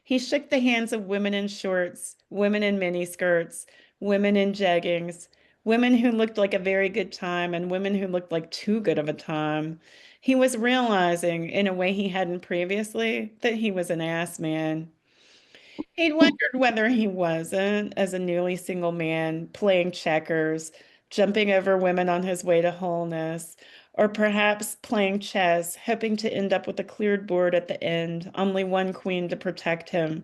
He shook the hands of women in shorts, women in miniskirts, women in jeggings, women who looked like a very good time, and women who looked like too good of a time. He was realizing, in a way he hadn't previously, that he was an ass man. He'd wondered whether he wasn't, as a newly single man, playing checkers, jumping over women on his way to wholeness, or perhaps playing chess, hoping to end up with a cleared board at the end, only one queen to protect him.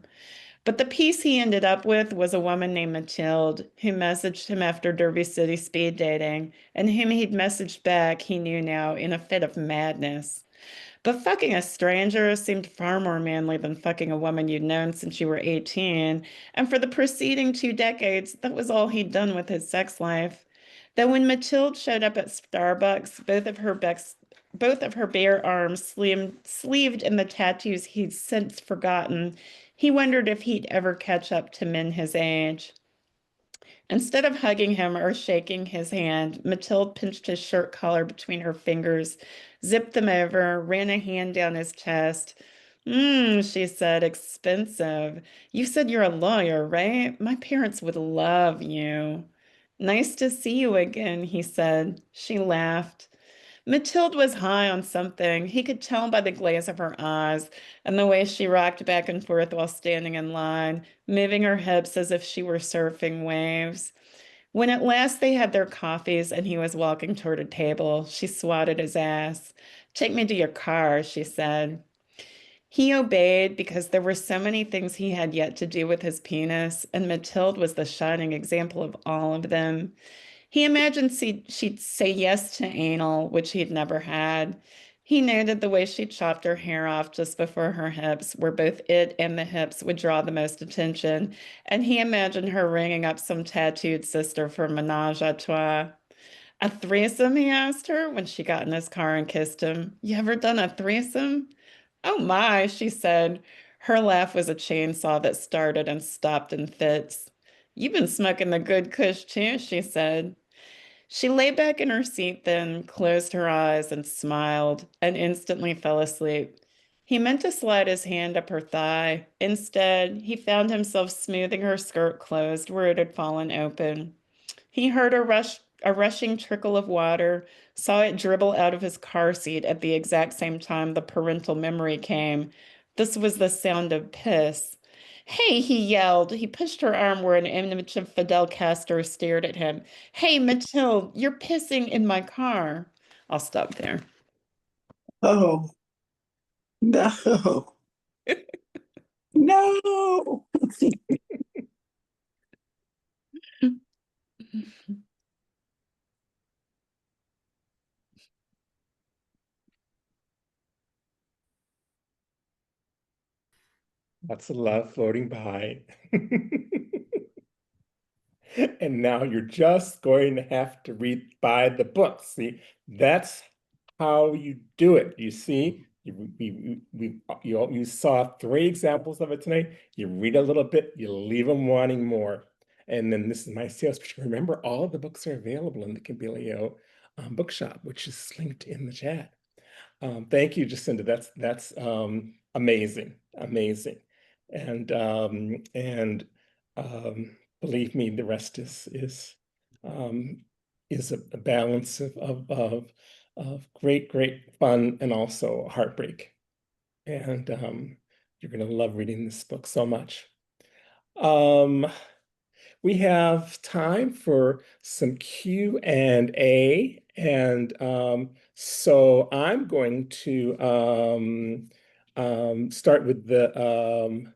But the piece he ended up with was a woman named Mathilde, who messaged him after Derby City speed dating, and whom he'd messaged back, he knew now, in a fit of madness. But fucking a stranger seemed far more manly than fucking a woman you'd known since you were 18, and for the preceding 2 decades, that was all he'd done with his sex life. Though when Mathilde showed up at Starbucks, both of her bare arms sleeved in the tattoos he'd since forgotten, he wondered if he'd ever catch up to men his age. Instead of hugging him or shaking his hand, Mathilde pinched his shirt collar between her fingers, zipped them over, ran a hand down his chest. She said, expensive. You said you're a lawyer, right? My parents would love you. Nice to see you again, he said. She laughed. Mathilde was high on something. He could tell by the glaze of her eyes and the way she rocked back and forth while standing in line, moving her hips as if she were surfing waves. When at last they had their coffees and he was walking toward a table, she swatted his ass. Take me to your car, she said. He obeyed because there were so many things he had yet to do with his penis, and Mathilde was the shining example of all of them. He imagined she'd say yes to anal, which he'd never had. He noted the way she chopped her hair off just before her hips, where both it and the hips would draw the most attention, and he imagined her ringing up some tattooed sister for menage a trois. A threesome, he asked her when she got in his car and kissed him. You ever done a threesome? Oh my, she said. Her laugh was a chainsaw that started and stopped in fits. You've been smoking the good kush too, she said. She lay back in her seat then, closed her eyes and smiled, and instantly fell asleep. He meant to slide his hand up her thigh. Instead, he found himself smoothing her skirt closed where it had fallen open. He heard a rushing trickle of water, saw it dribble out of his car seat at the exact same time the parental memory came. This was the sound of piss. Hey, he yelled. He pushed her arm where an image of Fidel Castro stared at him. Hey, Mathilde, you're pissing in my car. I'll stop there. Oh, no. No. Lots of love floating by. And now you're just going to have to buy the book. See, that's how you do it. You see, you saw 3 examples of it tonight. You read a little bit, you leave them wanting more. And then this is my sales pitch. Remember, all of the books are available in the Kimbilio bookshop, which is linked in the chat. Thank you, Jacinda. That's amazing, amazing. And believe me, the rest um, is a balance of great fun and also heartbreak. And you're gonna love reading this book so much. We have time for some Q&A, and so I'm going to start with the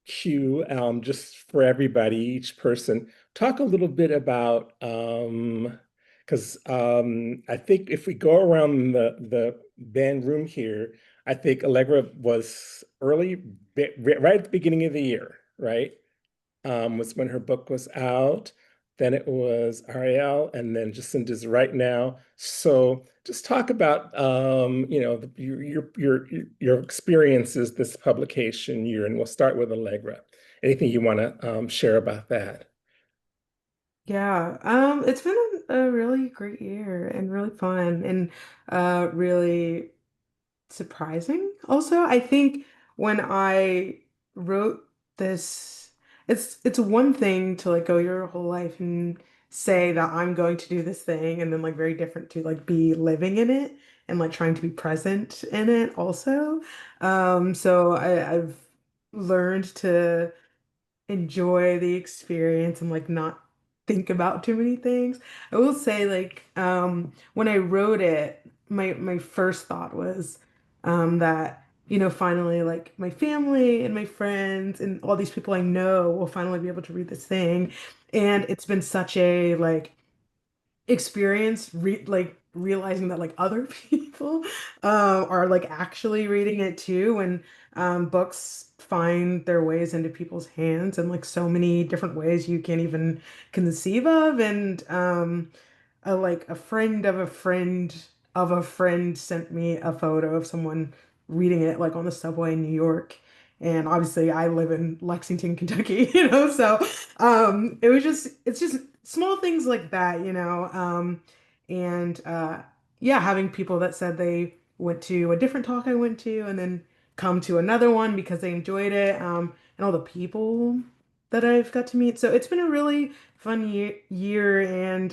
Q just for everybody, each person. Talk a little bit about because I think if we go around the band room here, I think Allegra was right at the beginning of the year, right? Was when her book was out. Then it was Arriel, and then Jacinda's right now. So just talk about your experiences this publication year, and we'll start with Allegra. Anything you want to share about that? Yeah, it's been a really great year and really fun and really surprising. Also, I think when I wrote this, it's one thing to like go your whole life and say that I'm going to do this thing, and then like very different to like be living in it and like trying to be present in it also. So I've learned to enjoy the experience and like not think about too many things. I will say, like, when I wrote it, my first thought was that, finally, like, my family and my friends and all these people I know will finally be able to read this thing. And it's been such a like experience like realizing that like other people are like actually reading it too, and books find their ways into people's hands in like so many different ways you can't even conceive of. And like a friend of a friend of a friend sent me a photo of someone reading it like on the subway in New York. And obviously I live in Lexington, Kentucky, so it's just small things like that, and yeah, having people that said they went to a different talk I went to and then come to another one because they enjoyed it, and all the people that I've got to meet. So it's been a really fun year, and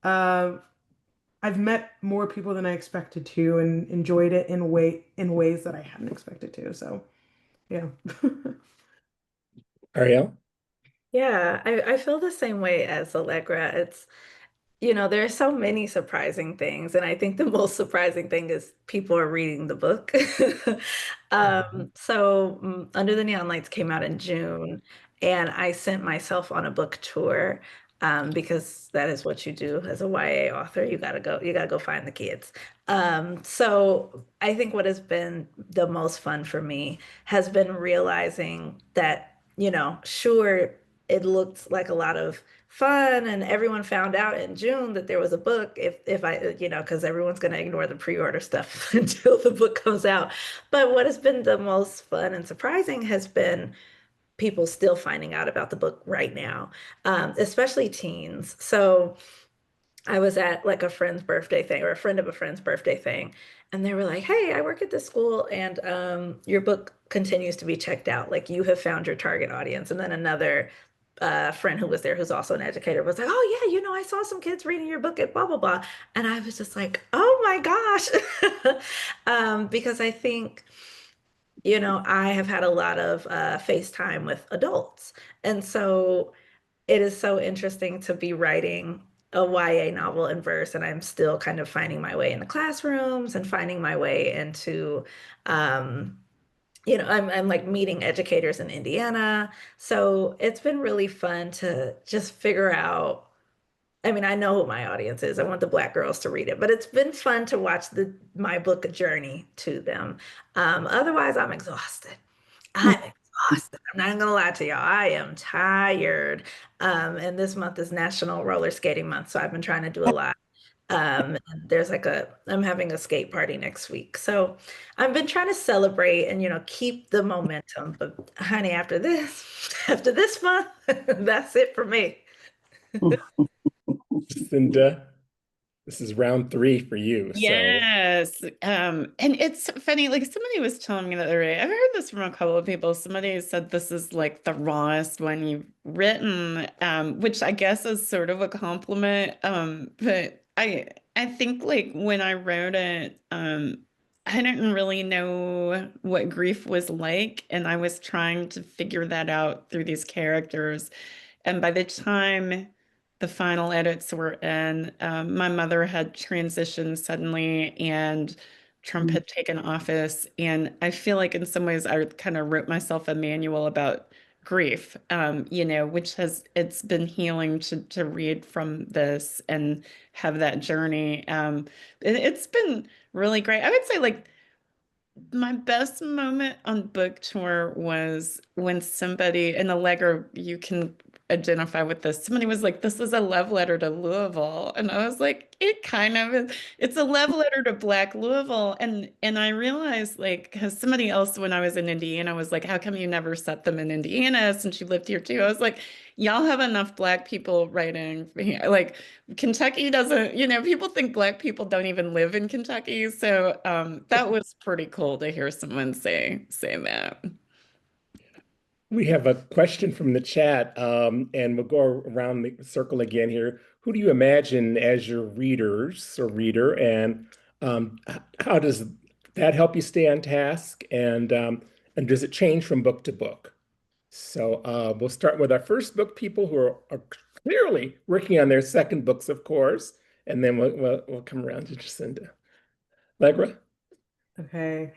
uh, I've met more people than I expected to, and enjoyed it in ways that I hadn't expected to. So yeah. Ariel? Yeah, I feel the same way as Allegra. There are so many surprising things, and I think the most surprising thing is people are reading the book. Under the Neon Lights came out in June, and I sent myself on a book tour, because that is what you do as a YA author. You gotta go find the kids. So I think what has been the most fun for me has been realizing that, sure, it looked like a lot of fun, and everyone found out in June that there was a book, if I, because everyone's going to ignore the pre-order stuff until the book comes out. But what has been the most fun and surprising has been people still finding out about the book right now, especially teens. So I was at like a friend's birthday thing, or a friend of a friend's birthday thing, and they were like, "Hey, I work at this school, and your book continues to be checked out. Like, you have found your target audience." And then another friend who was there, who's also an educator, was like, "Oh yeah, I saw some kids reading your book at blah blah blah," and I was just like, "Oh my gosh," because I think, I have had a lot of FaceTime with adults, and so it is so interesting to be writing a YA novel in verse, and I'm still kind of finding my way in the classrooms and finding my way into, um, I'm like meeting educators in Indiana. So it's been really fun to just figure out. I mean, I know who my audience is. I want the Black girls to read it, but it's been fun to watch my book journey to them. Otherwise, I'm exhausted. I'm exhausted. I'm not gonna lie to y'all. I am tired. And this month is National Roller Skating Month, so I've been trying to do a lot. And I'm having a skate party next week. So I've been trying to celebrate and, keep the momentum. But honey, after this month, that's it for me. Jacinda, this is round 3 for you. So Yes. And it's funny, like somebody was telling me the other day, I've heard this from a couple of people. Somebody said this is like the rawest one you've written, which I guess is sort of a compliment. But I think like when I wrote it, I didn't really know what grief was like, and I was trying to figure that out through these characters. And by the time the final edits were in, my mother had transitioned suddenly, and Trump had taken office. And I feel like in some ways I kind of wrote myself a manual about grief, which it's been healing to read from this and have that journey. It's been really great. I would say like my best moment on book tour was when somebody, and Allegra, you can identify with this. Somebody was like, "This is a love letter to Louisville," and I was like, "It kind of is. It's a love letter to Black Louisville." And I realized, like, because somebody else when I was in Indiana was like, "How come you never set them in Indiana since you lived here too?" I was like, "Y'all have enough Black people writing here. Like, Kentucky doesn't, people think Black people don't even live in Kentucky." So that was pretty cool to hear someone say that. we have a question from the chat, and we'll go around the circle again here. Who do you imagine as your readers or reader, and how does that help you stay on task? And does it change from book to book? So we'll start with our first book people who are clearly working on their second books, of course. And then we'll come around to Jacinda. Allegra? Okay.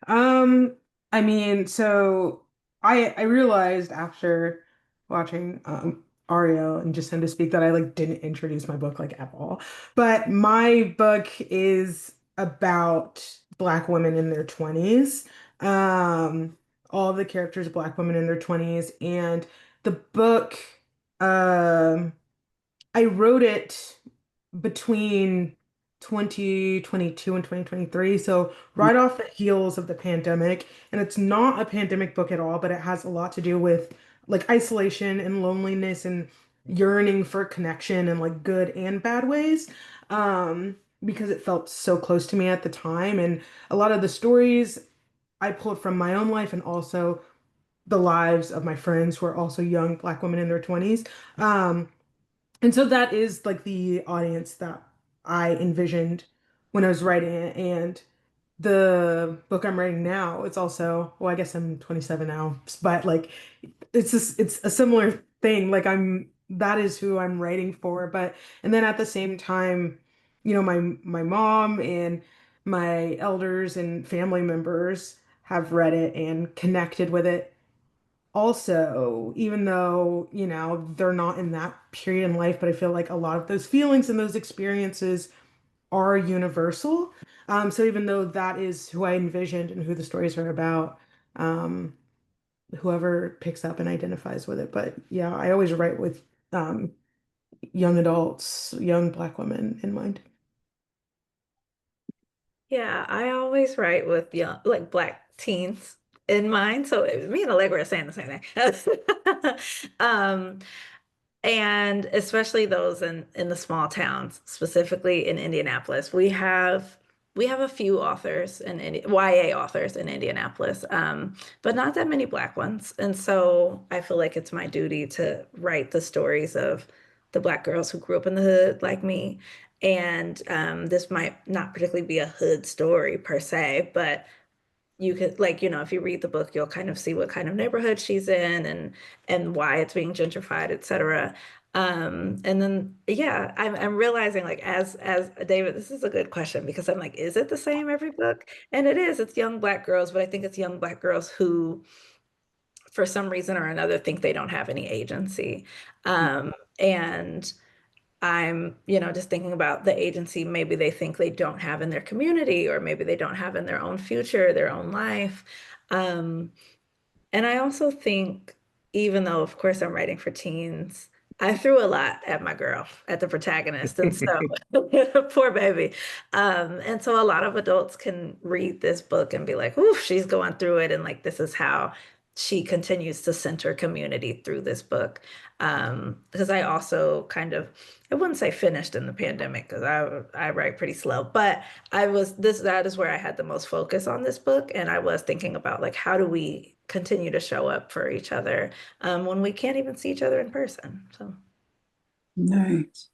Um, I mean, so I realized after watching Ariel and Jacinda speak that I like didn't introduce my book like at all. But my book is about Black women in their 20s. Um, all the characters Black women in their 20s, and the book um I wrote it between 2022 and 2023, so right off the heels of the pandemic. And it's not a pandemic book at all, but it has a lot to do with like isolation and loneliness and yearning for connection in like good and bad ways. Because it felt so close to me at the time. And a lot of the stories I pulled from my own life and also the lives of my friends who are also young Black women in their 20s. And so that is like the audience that I envisioned when I was writing it. And the book I'm writing now, it's also, well, I guess I'm 27 now, but like it's a similar thing. Like that is who I'm writing for. But and then at the same time, my mom and my elders and family members have read it and connected with it also, even though, they're not in that period in life, but I feel like a lot of those feelings and those experiences are universal. So even though that is who I envisioned and who the stories are about, um, whoever picks up and identifies with it. But yeah, I always write with um, young adults, young Black women in mind. Yeah, I always write with young, like Black teens in mind. So me and Allegra are saying the same thing. Um, and especially those in the small towns, specifically in Indianapolis. We have a few authors YA authors in Indianapolis, but not that many Black ones. And so I feel like it's my duty to write the stories of the Black girls who grew up in the hood like me. And this might not particularly be a hood story per se, but you could, like, if you read the book, you'll kind of see what kind of neighborhood she's in and why it's being gentrified, etc. And then yeah, I'm realizing, like, as David, this is a good question because I'm like, is it the same every book? And it is. It's young Black girls, but I think it's young Black girls who, for some reason or another, think they don't have any agency. And I'm, just thinking about the agency maybe they think they don't have in their community, or maybe they don't have in their own future, their own life. Um, and I also think, even though, of course, I'm writing for teens, I threw a lot at my girl, at the protagonist. And so, poor baby. And so a lot of adults can read this book and be like, ooh, she's going through it. And like, this is how she continues to center community through this book. Because I also kind of, I wouldn't say finished in the pandemic because I write pretty slow, but that is where I had the most focus on this book. And I was thinking about, like, how do we continue to show up for each other when we can't even see each other in person? So Nice.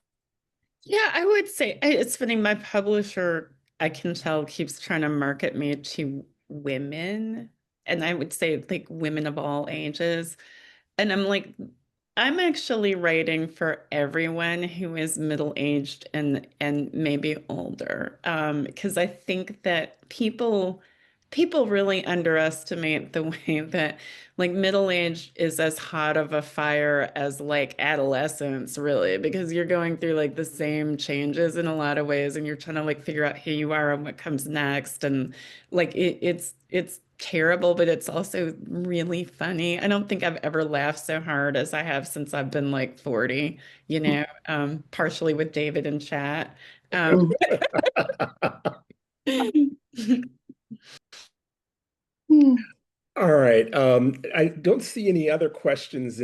Yeah, I would say it's funny. My publisher, I can tell, keeps trying to market me to women. And I would say like women of all ages. And I'm like, I'm actually writing for everyone who is middle-aged and maybe older. Because I think that people really underestimate the way that like middle age is as hot of a fire as like adolescence, really, because you're going through like the same changes in a lot of ways, and you're trying to like figure out who you are and what comes next. And like it's terrible, but it's also really funny. I don't think I've ever laughed so hard as I have since I've been like 40, partially with David in chat. Um, All right. I don't see any other questions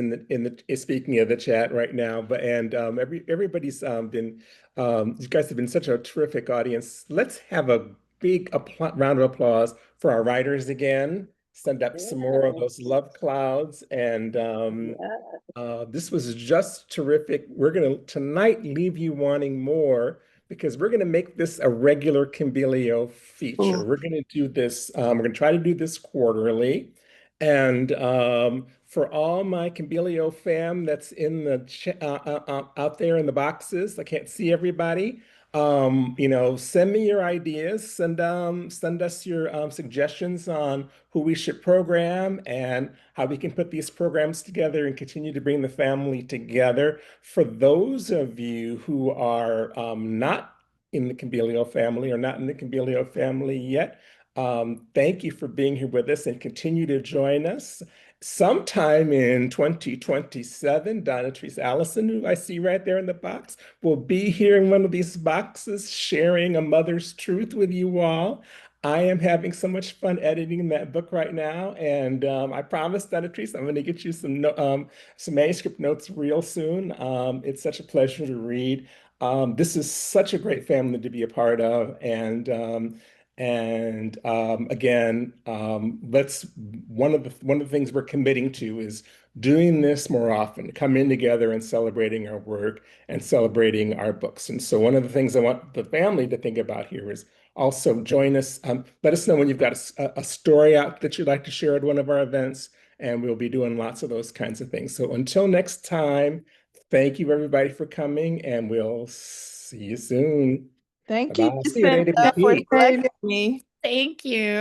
speaking of the chat right now, but everybody's been you guys have been such a terrific audience. Let's have a big round of applause for our writers again. Send up some more of those love clouds, and this was just terrific. We're gonna tonight leave you wanting more because we're gonna make this a regular Kimbilio feature. We're gonna do this. We're gonna try to do this quarterly, and for all my Kimbilio fam that's in the out there in the boxes. I can't see everybody. Send me your ideas, send us your suggestions on who we should program and how we can put these programs together and continue to bring the family together. For those of you who are not in the Kimbilio family or not in the Kimbilio family yet, thank you for being here with us and continue to join us. Sometime in 2027, Donatrice Allison, who I see right there in the box, will be here in one of these boxes sharing a mother's truth with you all. I am having so much fun editing that book right now, and I promise, Donatrice, I'm going to get you some manuscript notes real soon. It's such a pleasure to read. This is such a great family to be a part of, and again, let's one of the things we're committing to is doing this more often, coming together and celebrating our work and celebrating our books. And so one of the things I want the family to think about here is also join us. Let us know when you've got a story out that you'd like to share at one of our events, and we'll be doing lots of those kinds of things. So until next time, thank you everybody for coming, and we'll see you soon. Thank you, Bye-bye. See you at Jacinda, for AWP. selecting me. Thank you.